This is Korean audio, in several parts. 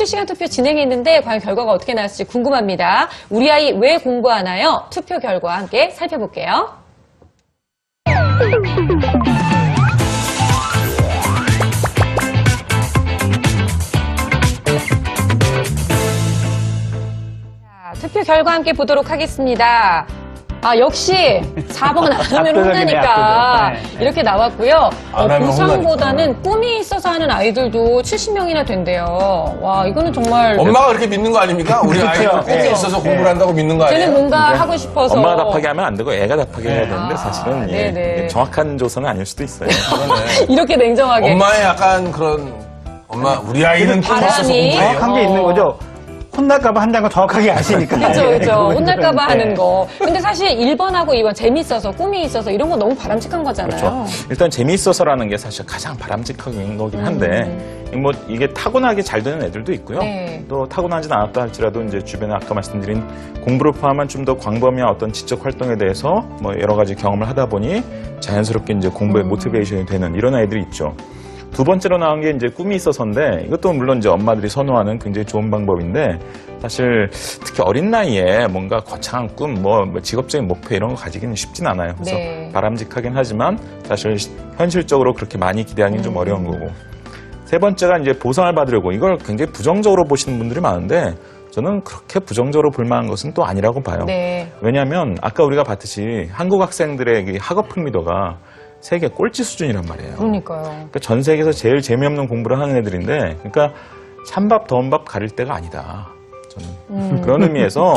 실시간 투표 진행했는데 과연 결과가 어떻게 나왔을지 궁금합니다. 우리 아이 왜 공부하나요? 투표 결과 함께 살펴볼게요. 자, 투표 결과 함께 보도록 하겠습니다. 역시 4번 안 하면 혼나니까 네. 이렇게 나왔고요. 안 하면 보상보다는 꿈이 있어서 하는 아이들도 70명이나 된대요. 와, 이거는 정말 엄마가 그렇게 믿는 거 아닙니까? 우리 아이가 꿈이 네. 있어서 공부를 한다고 믿는 거 아니에요? 쟤는 뭔가 하고 싶어서 엄마가 답하게 하면 안 되고 애가 답하게 해야 되는데 사실은 네네. 정확한 조사는 아닐 수도 있어요. 그러네. 이렇게 냉정하게 엄마의 약간 그런 우리 아이는 꿈이 있어서 바람이. 공부해요. 정확한 게 있는 거죠. 혼날까봐 한다는 거 정확하게 아시니까. 그렇죠. 혼날까봐 네. 하는 거. 근데 사실 1번하고 2번 재밌어서 꿈이 있어서 이런 거 너무 바람직한 거잖아요. 그렇죠. 일단 재미있어서라는 게 사실 가장 바람직한 거긴 한데 뭐 이게 타고나게 잘 되는 애들도 있고요. 네. 또 타고나진 않았다 할지라도 이제 주변에 아까 말씀드린 공부를 포함한 좀 더 광범위한 어떤 지적 활동에 대해서 뭐 여러 가지 경험을 하다 보니 자연스럽게 이제 공부에 모티베이션이 되는 이런 아이들이 있죠. 두 번째로 나온 게 이제 꿈이 있어서인데 이것도 물론 이제 엄마들이 선호하는 굉장히 좋은 방법인데 사실 특히 어린 나이에 뭔가 거창한 꿈, 뭐 직업적인 목표 이런 거 가지기는 쉽진 않아요. 그래서 네. 바람직하긴 하지만 사실 현실적으로 그렇게 많이 기대하기는 좀 어려운 거고. 세 번째가 이제 보상을 받으려고 이걸 굉장히 부정적으로 보시는 분들이 많은데 저는 그렇게 부정적으로 볼 만한 것은 또 아니라고 봐요. 네. 왜냐하면 아까 우리가 봤듯이 한국 학생들의 이 학업 흥미도가 세계 꼴찌 수준이란 말이에요. 그러니까요. 그러니까 전 세계에서 제일 재미없는 공부를 하는 애들인데, 그러니까 찬밥 더운 밥 가릴 때가 아니다. 저는 그런 의미에서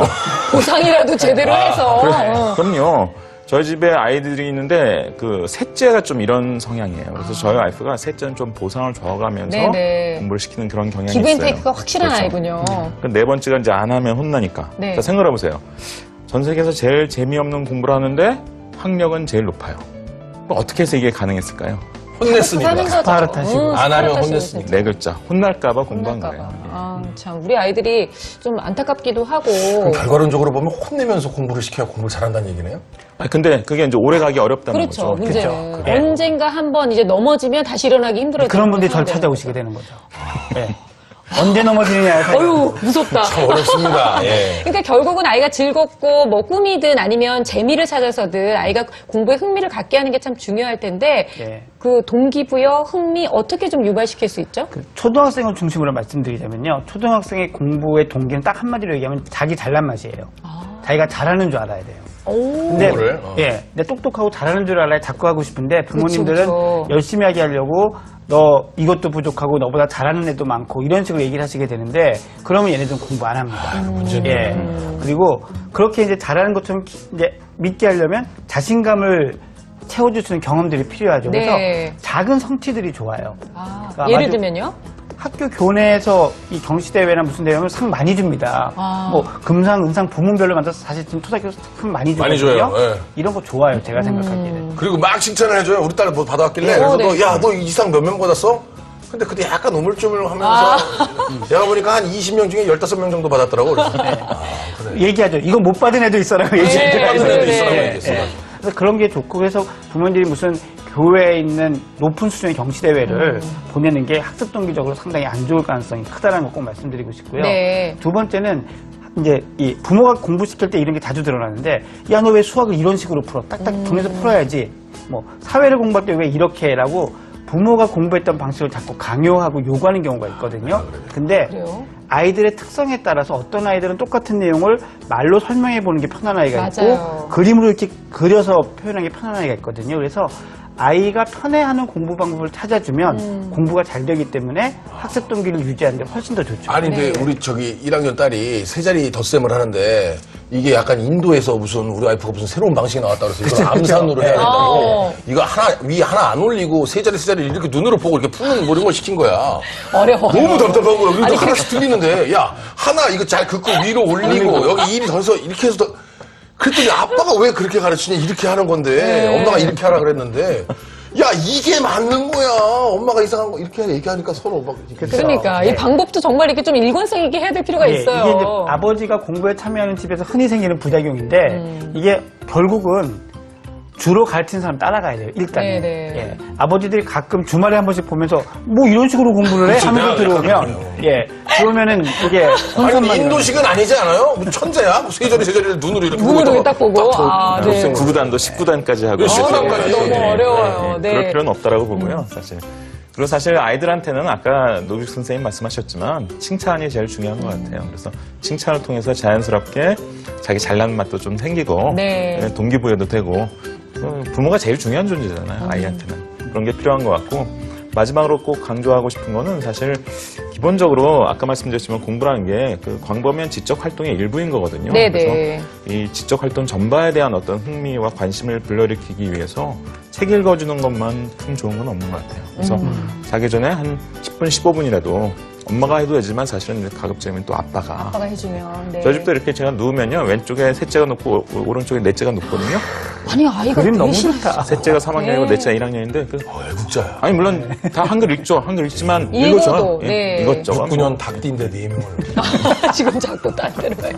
보상이라도 제대로 해서. 그럼요. 저희 집에 아이들이 있는데 그 셋째가 좀 이런 성향이에요. 그래서 저희 와이프가 셋째는 좀 보상을 줘가면서 네네. 공부를 시키는 그런 경향이 기브 앤 있어요. 테이크가 확실한 그렇죠. 아이군요. 네 번째가 이제 안 하면 혼나니까. 네. 자, 생각해 보세요. 전 세계에서 제일 재미없는 공부를 하는데 학력은 제일 높아요. 그럼 어떻게 해서 이게 가능했을까요? 혼냈으니까. 하는 거죠. 스파르타식으로. 안 하면 스파르타식으로 혼냈으니까. 진짜. 네 글자. 혼날까봐 공부한 혼날까 거예요. 봐. 참 우리 아이들이 좀 안타깝기도 하고. 그럼 결과론적으로 보면 혼내면서 공부를 시켜야 공부를 잘한다는 얘기네요? 근데 그게 이제 오래 가기 어렵다는 그렇죠. 거죠. 문제는 그렇죠. 네. 언젠가 한번 이제 넘어지면 다시 일어나기 힘들어요. 그런 분들이 저를 찾아오시게 되는 거죠. 네. 언제 넘어지느냐에 따라. 어휴 무섭다. 어렵습니다. 예. 그러니까 결국은 아이가 즐겁고 뭐 꿈이든 아니면 재미를 찾아서든 아이가 공부에 흥미를 갖게 하는 게 참 중요할 텐데 예. 그 동기부여, 흥미 어떻게 좀 유발시킬 수 있죠? 그 초등학생을 중심으로 말씀드리자면요. 초등학생의 공부의 동기는 딱 한마디로 얘기하면 자기 잘난 맛이에요. 자기가 잘하는 줄 알아야 돼요. 근데, 그거를? 근데 똑똑하고 잘하는 줄 알아야 자꾸 하고 싶은데 부모님들은 그쵸. 열심히 하게 하려고 너 이것도 부족하고 너보다 잘하는 애도 많고 이런 식으로 얘기를 하시게 되는데 그러면 얘네들은 공부 안 합니다. 예. 그리고 그렇게 이제 잘하는 것처럼 이제 믿게 하려면 자신감을 채워줄 수 있는 경험들이 필요하죠. 네. 그래서 작은 성취들이 좋아요. 그러니까 예를 아주 들면요? 학교 교내에서 이 경시대회나 무슨 대회 하면 상 많이 줍니다. 아. 뭐 금상, 은상 부문별로 만들어서 사실 지금 초등학교에서 상 많이 주거든요. 많이 줘요, 예. 이런 거 좋아요. 제가 생각하기에는. 그리고 막 칭찬을 해줘요. 우리 딸 뭐 받아왔길래. 네. 그래서 네. 너 이 상 몇 명 받았어? 근데 그때 약간 우물쭈물하면서 내가 보니까 한 20명 중에 15명 정도 받았더라고. 그래서 그래. 얘기하죠. 이거 못 받은 애도 있어라고 네, 얘기하죠. 받은 애도 네. 있어라고 네. 얘기했어요. 그래서 그런 게 좋고 그래서 부모님들이 무슨 교회에 있는 높은 수준의 경시대회를 보내는 게 학습 동기적으로 상당히 안 좋을 가능성이 크다는 거 꼭 말씀드리고 싶고요. 네. 두 번째는 이제 이 부모가 공부시킬 때 이런 게 자주 드러나는데 야 너 왜 수학을 이런 식으로 풀어? 딱딱 분해서 풀어야지. 뭐 사회를 공부할 때 왜 이렇게 해라고 부모가 공부했던 방식을 자꾸 강요하고 요구하는 경우가 있거든요. 근데 그래요? 아이들의 특성에 따라서 어떤 아이들은 똑같은 내용을 말로 설명해 보는 게 편한 아이가 맞아요. 있고 그림으로 이렇게 그려서 표현하는 게 편한 아이가 있거든요. 그래서 아이가 편해하는 공부 방법을 찾아주면 공부가 잘 되기 때문에 학습 동기를 유지하는 데 훨씬 더 좋죠. 아니, 근데 네. 우리 1학년 딸이 세 자리 덧셈을 하는데 이게 약간 인도에서 무슨 우리 와이프가 무슨 새로운 방식이 나왔다 그래서 이걸 암산으로 해야 된다고. 이거 위 하나 안 올리고 세 자리 이렇게 눈으로 보고 이렇게 푸는 뭐 이런 걸 시킨 거야. 어려워요. 너무 답답한 거야. 아니, 그래도 하나씩 틀리는데 야 하나 이거 잘 긋고 위로 올리고 여기 일이 더해서 이렇게 해서 더 그랬더니 아빠가 왜 그렇게 가르치냐 이렇게 하는 건데 네. 엄마가 이렇게 하라 그랬는데 야 이게 맞는 거야. 엄마가 이상한 거 이렇게 얘기하니까 서로 막 그러니까 이 방법도 정말 이렇게 좀 일관성 있게 해야 될 필요가 예, 있어요. 이게 이제 아버지가 공부에 참여하는 집에서 흔히 생기는 부작용인데 이게 결국은 주로 가르치는 사람 따라가야 돼요, 일단. 네네. 예. 아버지들이 가끔 주말에 한 번씩 보면서 뭐 이런 식으로 공부를 해? 하면서 들어오면, 예. 그러면은 이게 아니, 인도식은 아니지 않아요? 뭐 천재야? 뭐 세자리를 눈으로 이렇게 눈으로 딱 보고. 아, 네. 9구단도 10구단까지 하고. 10구단까지. 너무 어려워요. 네. 그럴 필요는 없다라고 보고요, 사실. 그리고 사실 아이들한테는 아까 노규 선생님 말씀하셨지만 칭찬이 제일 중요한 것 같아요. 그래서 칭찬을 통해서 자연스럽게 자기 잘나는 맛도 좀 생기고 네. 동기부여도 되고 부모가 제일 중요한 존재잖아요, 아이한테는. 그런 게 필요한 것 같고 마지막으로 꼭 강조하고 싶은 거는 사실 기본적으로 아까 말씀드렸지만 공부라는 게 그 광범위한 지적 활동의 일부인 거거든요. 네네. 그래서 이 지적 활동 전반에 대한 어떤 흥미와 관심을 불러일으키기 위해서 책 읽어주는 것만 큰 좋은 건 없는 것 같아요. 그래서 자기 전에 한 10분, 15분이라도 엄마가 해도 되지만 사실은 가급적이면 또 아빠가 해주면. 네. 저희 집도 이렇게 제가 누우면요 왼쪽에 셋째가 눕고 오른쪽에 넷째가 눕거든요. 아니, 아이가 그림 너무 대신 좋다. 셋째가 3학년이고 네. 넷째가 1학년인데 애국자야. 아니 물론 다 한글 읽죠. 한글 읽지만 읽어도, 읽어줘요. 네. 이것저것 9년 닭띠인데 4명을. 지금 자꾸 딴 데로 가요.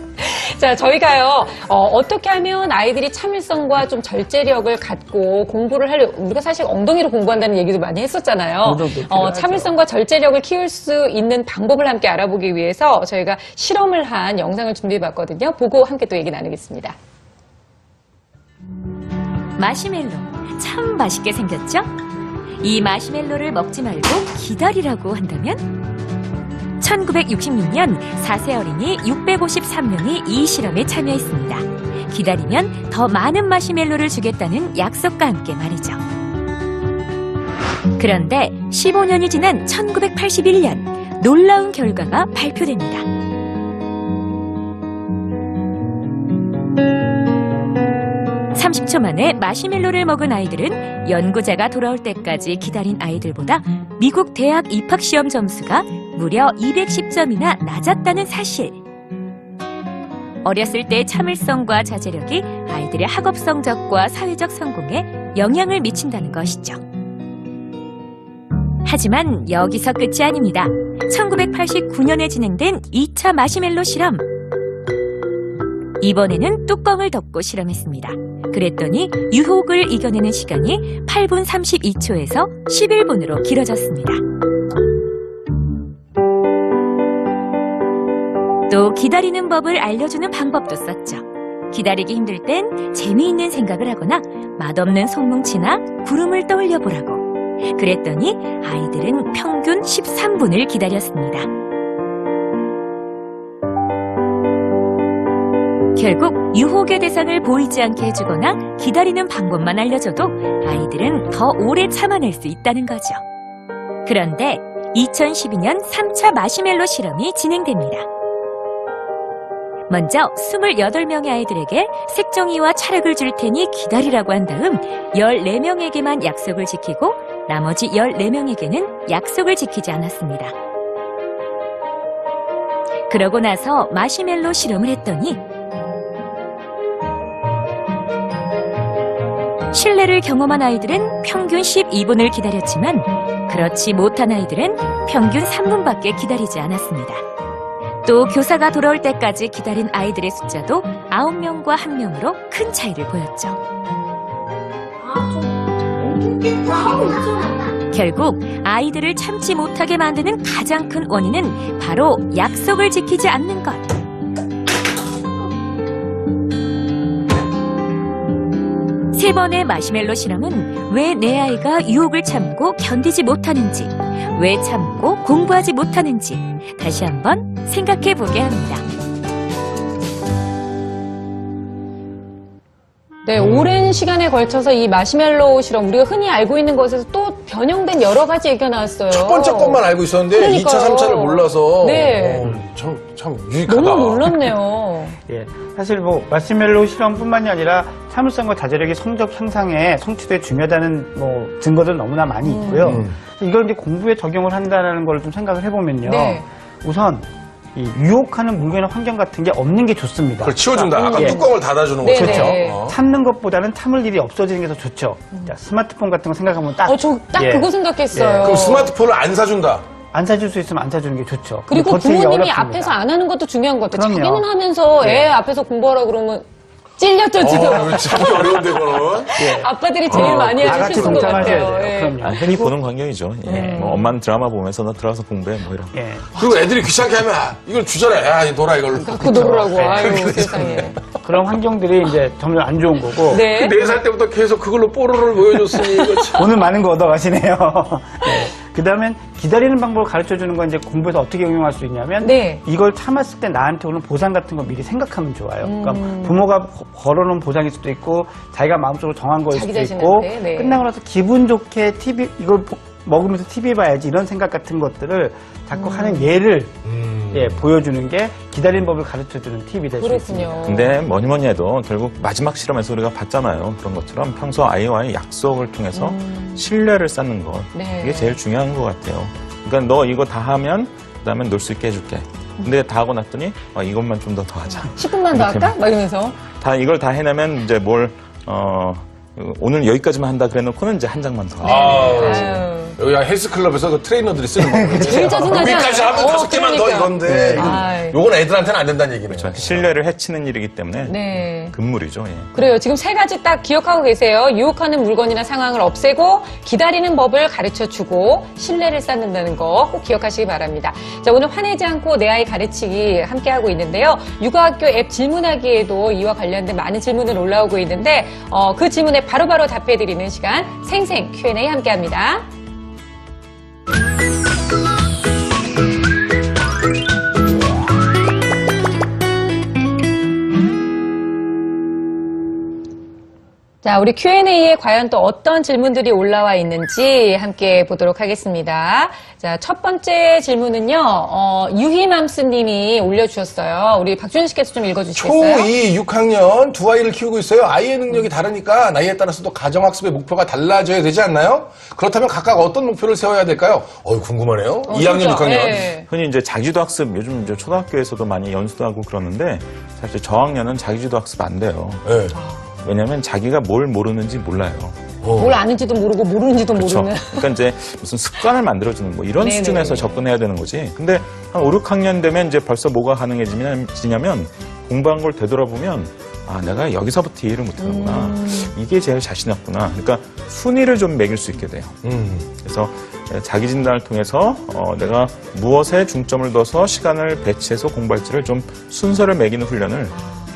자, 저희가요, 어떻게 하면 아이들이 참을성과 좀 절제력을 갖고 공부를 하려고, 우리가 사실 엉덩이로 공부한다는 얘기도 많이 했었잖아요. 참을성과 절제력을 키울 수 있는 방법을 함께 알아보기 위해서 저희가 실험을 한 영상을 준비해봤거든요. 보고 함께 또 얘기 나누겠습니다. 마시멜로 참 맛있게 생겼죠? 이 마시멜로를 먹지 말고 기다리라고 한다면? 1966년 4세 어린이 653명이 이 실험에 참여했습니다. 기다리면 더 많은 마시멜로를 주겠다는 약속과 함께 말이죠. 그런데 15년이 지난 1981년 놀라운 결과가 발표됩니다. (30초) 만에 마시멜로를 먹은 아이들은 연구자가 돌아올 때까지 기다린 아이들보다 미국 대학 입학시험 점수가 무려 210점이나 낮았다는 사실. 어렸을 때의 참을성과 자제력이 아이들의 학업 성적과 사회적 성공에 영향을 미친다는 것이죠. 하지만 여기서 끝이 아닙니다. 1989년에 진행된 2차 마시멜로 실험. 이번에는 뚜껑을 덮고 실험했습니다. 그랬더니 유혹을 이겨내는 시간이 8분 32초에서 11분으로 길어졌습니다. 또 기다리는 법을 알려주는 방법도 썼죠. 기다리기 힘들 땐 재미있는 생각을 하거나 맛없는 속뭉치나 구름을 떠올려 보라고. 그랬더니 아이들은 평균 13분을 기다렸습니다. 결국 유혹의 대상을 보이지 않게 해주거나 기다리는 방법만 알려줘도 아이들은 더 오래 참아낼 수 있다는 거죠. 그런데 2012년 3차 마시멜로 실험이 진행됩니다. 먼저 28명의 아이들에게 색종이와 찰흙을 줄 테니 기다리라고 한 다음 14명에게만 약속을 지키고 나머지 14명에게는 약속을 지키지 않았습니다. 그러고 나서 마시멜로 실험을 했더니 실내를 경험한 아이들은 평균 12분을 기다렸지만 그렇지 못한 아이들은 평균 3분밖에 기다리지 않았습니다. 또 교사가 돌아올 때까지 기다린 아이들의 숫자도 9명과 1명으로 큰 차이를 보였죠. 결국 아이들을 참지 못하게 만드는 가장 큰 원인은 바로 약속을 지키지 않는 것. 세 번의 마시멜로 실험은 왜 내 아이가 유혹을 참고 견디지 못하는지, 왜 참고 공부하지 못하는지 다시 한번 생각해 보게 합니다. 네, 오랜 시간에 걸쳐서 이 마시멜로 실험, 우리가 흔히 알고 있는 것에서 또 변형된 여러 가지 얘기가 나왔어요. 첫 번째 것만 알고 있었는데 그러니까요. 2차, 3차를 몰라서 네. 참 유익하다. 너무 놀랐네요. 예, 사실 뭐 마시멜로 실험뿐만이 아니라 참을성과 자제력이 성적 향상에 성취도에 중요하다는 뭐 증거들은 너무나 많이 있고요. 이걸 이제 공부에 적용을 한다는 걸 좀 생각을 해보면요. 네. 우선 이 유혹하는 물건의 환경 같은 게 없는 게 좋습니다. 그걸 치워준다. 아까 예. 뚜껑을 닫아주는 네, 거죠. 네. 참는 것보다는 참을 일이 없어지는 게 더 좋죠. 자, 스마트폰 같은 거 생각하면 딱 저 딱 예. 그거 생각했어요. 그럼 스마트폰을 안 사준다. 안 사줄 수 있으면 안 사주는 게 좋죠. 그리고 근데 거치기 부모님이 어렵습니다. 앞에서 안 하는 것도 중요한 것 같아요. 그럼요. 자기는 하면서 애 예. 앞에서 공부하라 그러면 찔렸죠, 지금. 이거 찾기 어려운데, 그거는. 아빠들이 제일 많이 다 하는 같이 실수인 것 동참하셔야 같아요. 돼요. 예. 그럼요. 흔히 보는 광경이죠. 예. 뭐 엄마는 드라마 보면서 너 들어가서 공부해 뭐 이런. 예. 그리고 애들이 귀찮게 하면, 이걸 주잖아. 야, 이 놀아, 이걸로. 갖고 놀으라고. 아유, 세상에. 그런 환경들이 이제 점점 안 좋은 거고. 네. 4살 때부터 계속 그걸로 뽀로로를 보여줬으니, 이거 참. 오늘 많은 거 얻어가시네요. 네. 그 다음엔 기다리는 방법을 가르쳐 주는 건 이제 공부에서 어떻게 응용할 수 있냐면 네. 이걸 참았을 때 나한테 오는 보상 같은 거 미리 생각하면 좋아요. 그러니까 부모가 걸어놓은 보상일 수도 있고 자기가 마음속으로 정한 거일 자기 수도 있고 자신한테, 네. 끝나고 나서 기분 좋게 TV 이걸 먹으면서 TV 봐야지 이런 생각 같은 것들을 자꾸 하는 예를 보여주는 게 기다리는 법을 가르쳐주는 팁이 될 수 있습니다. 그렇군요. 근데 뭐니 해도 결국 마지막 실험에서 우리가 봤잖아요. 그런 것처럼 평소 아이와의 약속을 통해서 신뢰를 쌓는 것. 네. 이게 제일 중요한 것 같아요. 그러니까 너 이거 다 하면 그다음에 놀 수 있게 해줄게. 근데 다 하고 났더니 이것만 좀 더 하자. 10분만 더 할까? 막 이러면서. 이걸 다 해내면 이제 오늘 여기까지만 한다 그래놓고는 이제 한 장만 더 하자. 아유. 여기 헬스클럽에서 그 트레이너들이 쓰는 방법이에요. 제일 짜증나지 여기까지 않아요? 하면 5개만 더 그러니까. 이건데. 아이. 요건 애들한테는 안 된다는 얘기네요. 그렇죠. 신뢰를 해치는 일이기 때문에 네. 금물이죠. 예. 그래요. 지금 3가지 딱 기억하고 계세요. 유혹하는 물건이나 상황을 없애고 기다리는 법을 가르쳐주고 신뢰를 쌓는다는 거 꼭 기억하시기 바랍니다. 자, 오늘 화내지 않고 내 아이 가르치기 함께하고 있는데요. 육아학교 앱 질문하기에도 이와 관련된 많은 질문을 올라오고 있는데 그 질문에 바로바로 답해드리는 시간 생생 Q&A 함께합니다. 자, 우리 Q&A에 과연 또 어떤 질문들이 올라와 있는지 함께 보도록 하겠습니다. 자, 첫 번째 질문은요, 유희맘스님이 올려주셨어요. 우리 박준현 씨께서 좀 읽어주시겠어요? 초2 6학년 두 아이를 키우고 있어요. 아이의 능력이 다르니까 나이에 따라서도 가정학습의 목표가 달라져야 되지 않나요? 그렇다면 각각 어떤 목표를 세워야 될까요? 궁금하네요. 2학년, 진짜. 6학년. 네. 흔히 이제 자기주도 학습 요즘 이제 초등학교에서도 많이 연수도 하고 그러는데 사실 저학년은 자기주도 학습 안 돼요. 네. 왜냐하면 자기가 뭘 모르는지 몰라요. 뭘 아는지도 모르고 모르는지도 그렇죠. 모르는. 그러니까 이제 무슨 습관을 만들어주는 뭐 이런 네네. 수준에서 접근해야 되는 거지. 근데 한 5, 6학년 되면 이제 벌써 뭐가 가능해지냐면 공부한 걸 되돌아보면 내가 여기서부터 이해를 못하는구나. 이게 제일 자신 없구나. 그러니까 순위를 좀 매길 수 있게 돼요. 그래서 자기 진단을 통해서 내가 무엇에 중점을 둬서 시간을 배치해서 공부할지를 좀 순서를 매기는 훈련을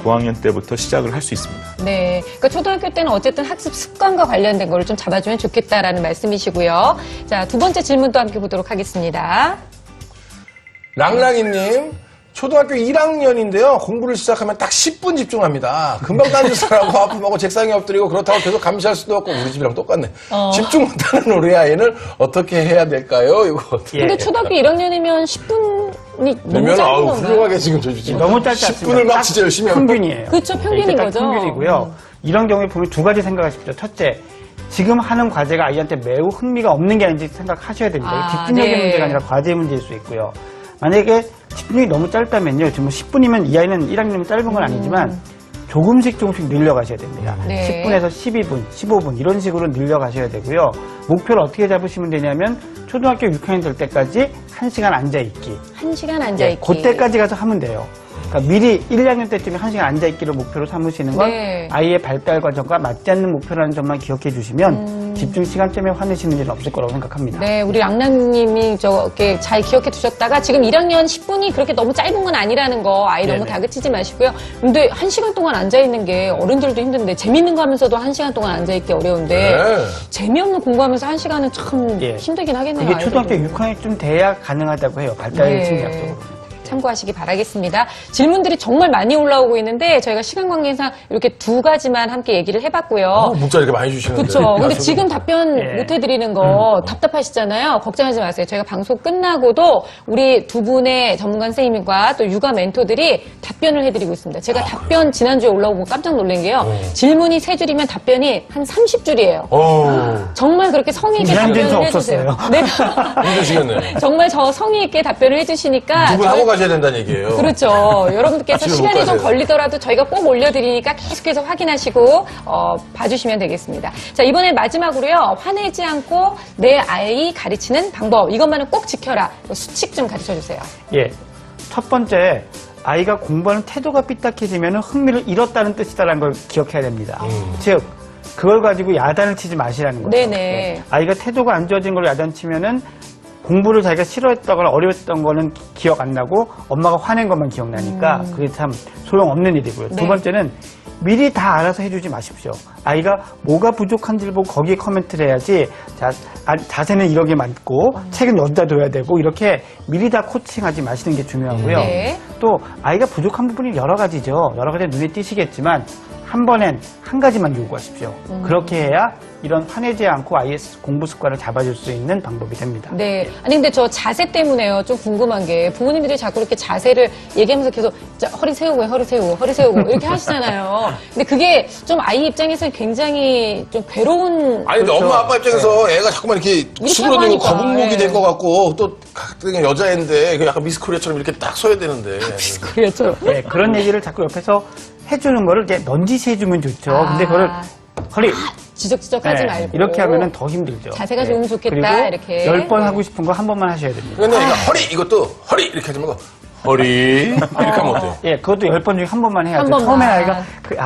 고학년 때부터 시작을 할 수 있습니다. 네. 그러니까 초등학교 때는 어쨌든 학습 습관과 관련된 거를 좀 잡아주면 좋겠다라는 말씀이시고요. 자, 두 번째 질문도 함께 보도록 하겠습니다. 랑랑이님, 초등학교 1학년인데요. 공부를 시작하면 딱 10분 집중합니다. 금방 딴짓을 하고 아픔하고 책상에 엎드리고 그렇다고 계속 감시할 수도 없고 우리 집이랑 똑같네. 집중 못하는 우리 아이는 어떻게 해야 될까요? 이거 어떻게 근데 초등학교 1학년이면 10분이 너무 그러면 짧은 건가요? 훌륭하게 지금 저주지. 너무 짧지 않습니다. 10분을 막 진짜 열심히 하고. 평균이에요. 그렇죠. 평균인 이게 딱 거죠. 평균이고요. 이런 경우에 보면 두 가지 생각하십시오. 첫째, 지금 하는 과제가 아이한테 매우 흥미가 없는 게 아닌지 생각하셔야 됩니다. 이게 집중력의 네. 문제가 아니라 과제의 문제일 수 있고요. 만약에 집중력이 너무 짧다면요. 지금 10분이면 이 아이는 1학년이면 짧은 건 아니지만 조금씩 늘려가셔야 됩니다. 네. 10분에서 12분, 15분 이런 식으로 늘려가셔야 되고요. 목표를 어떻게 잡으시면 되냐면 초등학교 6학년 될 때까지 1시간 앉아있기. 1시간 앉아있기. 그때까지 가서 하면 돼요. 그러니까 미리 1학년 때쯤에 1시간 앉아있기를 목표로 삼으시는 건 네. 아이의 발달 과정과 맞지 않는 목표라는 점만 기억해 주시면 집중 시간 때문에 화내시는 일은 없을 거라고 생각합니다. 네, 우리 랑랑님이 저게 잘 기억해 두셨다가 지금 1학년 10분이 그렇게 너무 짧은 건 아니라는 거 아이 너무 네네. 다그치지 마시고요. 근데 1시간 동안 앉아있는 게 어른들도 힘든데 재밌는 거 하면서도 1시간 동안 앉아있기 어려운데 네. 재미없는 공부하면서 1시간은 참 예. 힘들긴 하겠네요. 그게 초등학교 아이들도. 6학년쯤 돼야 가능하다고 해요. 발달 네. 심리학적으로. 참고하시기 바라겠습니다. 질문들이 정말 많이 올라오고 있는데 저희가 시간 관계상 이렇게 두 가지만 함께 얘기를 해봤고요. 문자 이렇게 많이 주시는데. 그렇죠. 근데 저도- 지금 답변 예. 못 해드리는 거 답답하시잖아요. 걱정하지 마세요. 저희가 방송 끝나고도 우리 두 분의 전문가 선생님과 또 육아 멘토들이 답변을 해드리고 있습니다. 제가 답변 지난주에 올라오고 깜짝 놀란 게요. 질문이 3줄이면 답변이 한 30줄이에요. 정말 그렇게 성의 있게 지난주엔 답변을 저 해주세요. 없었어요. 네. 힘드시겠네. 정말 저 성의 있게 답변을 해주시니까 누굴 하고 가셔야 된다는 얘기예요. 그렇죠. 여러분들께서 집에 못 시간이 좀 가세요. 걸리더라도 저희가 꼭 올려드리니까 계속해서 확인하시고 봐주시면 되겠습니다. 자, 이번에 마지막으로요. 화내지 않고 내 아이 가르치는 방법. 이것만은 꼭 지켜라. 수칙 좀 가르쳐주세요. 예. 첫 번째, 아이가 공부하는 태도가 삐딱해지면 흥미를 잃었다는 뜻이다라는 걸 기억해야 됩니다. 즉 그걸 가지고 야단을 치지 마시라는 거죠. 네네. 아이가 태도가 안 좋아진 걸로 야단치면은 공부를 자기가 싫어했다거나 어려웠던 거는 기억 안 나고 엄마가 화낸 것만 기억나니까 그게 참 소용없는 일이고요. 네. 두 번째는 미리 다 알아서 해주지 마십시오. 아이가 뭐가 부족한지를 보고 거기에 커멘트를 해야지 자세는 이렇게 맞고 책은 여기다 둬야 되고 이렇게 미리 다 코칭하지 마시는 게 중요하고요. 네. 또 아이가 부족한 부분이 여러 가지죠. 여러 가지 눈에 띄시겠지만 한 번엔 한 가지만 요구하십시오. 그렇게 해야 이런 화내지 않고 아이의 공부 습관을 잡아줄 수 있는 방법이 됩니다. 네. 아니, 근데 저 자세 때문에요. 좀 궁금한 게 부모님들이 자꾸 이렇게 자세를 얘기하면서 계속 자, 허리 세우고, 허리 세우고, 허리 세우고 이렇게 하시잖아요. 근데 그게 좀 아이 입장에서는 굉장히 좀 괴로운. 아니, 근데 엄마 아빠 입장에서 애가 자꾸만 이렇게 수그러들고 하니까, 거북목이 예. 될 것 같고 또 가뜩 여자애인데 약간 미스 코리아처럼 이렇게 딱 서야 되는데. 그렇죠. 네, 그런 얘기를 자꾸 옆에서 해주는 거를 이제 넌지시 해주면 좋죠. 아. 근데 그걸 허리 지적지적하지 네, 말고. 이렇게 하면은 더 힘들죠. 자세가 좋으면 좋겠다, 그리고 이렇게. 10번 하고 싶은 거 한 번만 하셔야 됩니다. 근데 그러니까 허리 이것도 허리 이렇게 하지 말고 허리 이렇게 하면 어때요? 예, 그것도 10번 중에 한 번만 해야죠. 한 번만. 처음에 아이가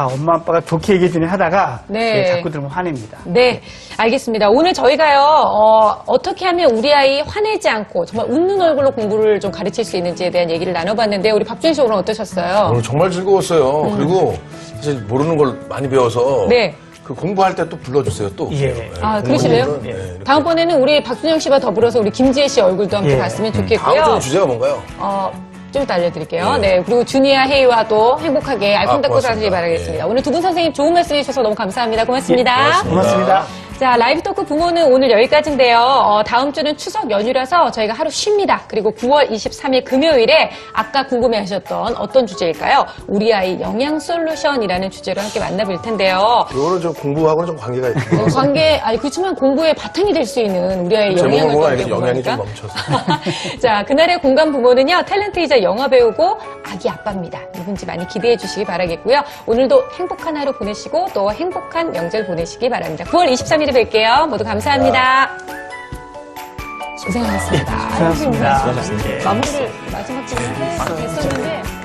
엄마 아빠가 좋게 얘기해주네 하다가 네. 예, 자꾸 들으면 화냅니다. 네, 알겠습니다. 오늘 저희가요, 어떻게 하면 우리 아이 화내지 않고 정말 웃는 얼굴로 공부를 좀 가르칠 수 있는지에 대한 얘기를 나눠봤는데, 우리 박준희 씨 오늘 어떠셨어요? 오늘 정말 즐거웠어요. 그리고 사실 모르는 걸 많이 배워서 네. 그 공부할 때 또 불러주세요. 또. 예. 아, 그러실래요? 공부는, 네, 이렇게. 다음번에는 우리 박준영 씨와 더불어서 우리 김지혜 씨 얼굴도 함께 예. 봤으면 다음 좋겠고요. 주 주제가 뭔가요? 좀 이따 알려드릴게요. 예. 네. 그리고 주니아 혜이와 또 행복하게 알콩달콩 고맙습니다. 사시기 바라겠습니다. 예. 오늘 두 분 선생님 좋은 말씀 해주셔서 너무 감사합니다. 고맙습니다. 고맙습니다. 자, 라이브 토크 부모는 오늘 여기까지인데요. 다음 주는 추석 연휴라서 저희가 하루 쉽니다. 그리고 9월 23일 금요일에 아까 궁금해하셨던 어떤 주제일까요? 우리 아이 영양 솔루션이라는 주제로 함께 만나볼 텐데요. 이거는 좀 공부하고는 좀 관계가 있고. 그렇지만 공부의 바탕이 될 수 있는 우리 아이의 제목은 영양을 뭐가 또 아니지 영양이 좀 궁금하니까. 멈춰서. 자, 그날의 공감 부모는요, 탤런트이자 영화배우고 아기 아빠입니다. 누군지 많이 기대해 주시기 바라겠고요. 오늘도 행복한 하루 보내시고 또 행복한 명절 보내시기 바랍니다. 9월 23일에 뵐게요. 모두 감사합니다. 고생하셨습니다. 고생하셨습니다. 마무리를 마지막 부분에 했었는데